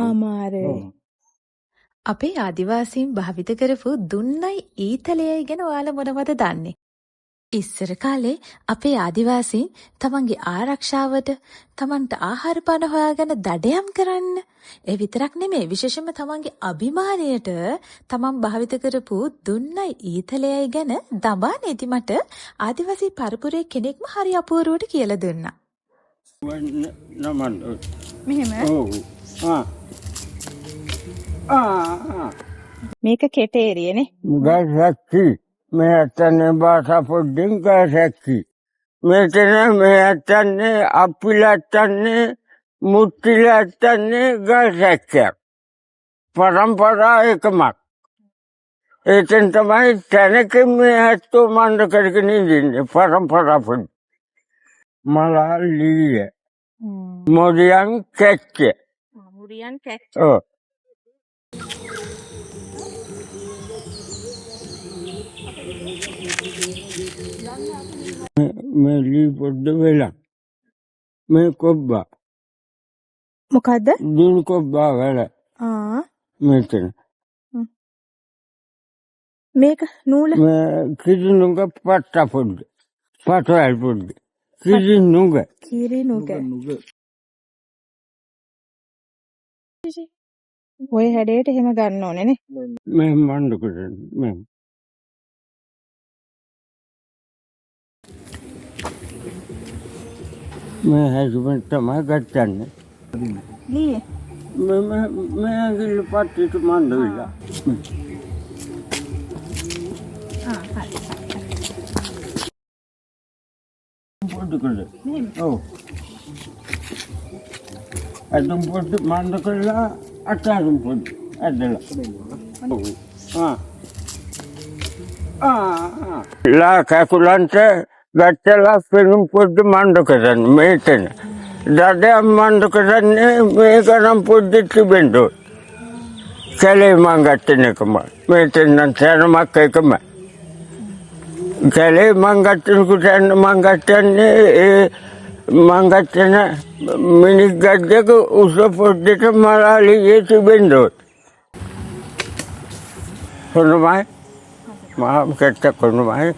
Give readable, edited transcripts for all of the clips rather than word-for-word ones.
අමාරුයි. අපේ ආදිවාසීන් භාවිත කරපු දුන්නයි ඊතලයයි ගැන ඔයාලා මොනවද දන්නේ? ඉස්සර කාලේ අපේ ආදිවාසීන් තමන්ගේ ආරක්ෂාවට තමන්ට ආහාර පාන හොයාගෙන දඩයම් කරන්න. ඒ විතරක් නෙමෙයි විශේෂයෙන්ම තමන්ගේ අභිමානයට තමන් භාවිත කරපු දුන්නයි ඊතලයයි ගැන දඹා නේති මට ආදිවාසී පරපුරේ කෙනෙක්ම හරි අපූර්වට කියලා දුන්නා. මෙහෙම. මේක කෙටේරියනේ. ගසක්කි මේ ඇත්තන්නේ භාෂා පොඩ්ඩින් ගසක්කි. මෙතන මේ ඇත්තන්නේ අපිලත්තන්නේ මුත්තිලත්තන්නේ ගසක්කයක්. පරම්පරා එකමක්. ඒකෙන් තමයි තැනකින් මේ ඇත්තෝ මණ්ඩ කරගෙන ඉඳින්නේ පරම්පරා පොඩ්ඩි. මලාලීය. මොරියන් කැච්චේ. මුරියන් කැච්. ඔව්. මේ ලී පොඩ්ඩ වෙලා මේ කොබ්බා මොකද්ද? දුන් කොබ්බා වල මෙතන මේක නූල. මේ කිරිනුග පට්ට පොඩ්ඩ පටවල් පොඩ්ඩ කිරිනුග ඔය හැඩයට එහෙම ගන්න ඕනේ නේ. මේ මණ්ඩ කරන්නේ මේ මේ හැදුවෙන් තමයි ගත්තන්නේ. ලී. මේ ඇඟිල්ල පට්ටිට මණ්ඩ වෙලා. පොඩ්ඩ කරලා. ඔව්. අදුම් පොඩ්ඩ මණ්ඩ කරලා අටාරුම් පොඩ්ඩ ඇදලා. ලා කකුලන්ට ගත්තලා පෙනුම් පොඩ්ඩ මණ්ඩ කරන්න මේතන. දඩයම් මණ්ඩ කරන්නේ මේක නම් පොඩ්ඩ තිබෙන්න ඕන. කැලේ මං ගත්තන එකම. මේතන නම් සෑනමක් එකම. කැලේ මං ගත්තනකුට මං ගත්තන්නේ ඒ මං ගත්තන මිනිස් ගද්දක උස පොඩ්ඩට මලාලියේ තිබෙන්න ඕන. කොනමයි මහා කැට්ට කොනමයි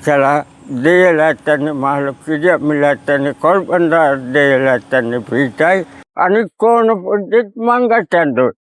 කලා දෙයලත්තන්නේ මහලොක්කිදිය මිලත්තන්නේ කොල්පන්ඩා දෙයලත්තන්නේ පිටයි අනිත් කෝන පොඩ්ඩෙත් මං ගත්තන්න ඕන.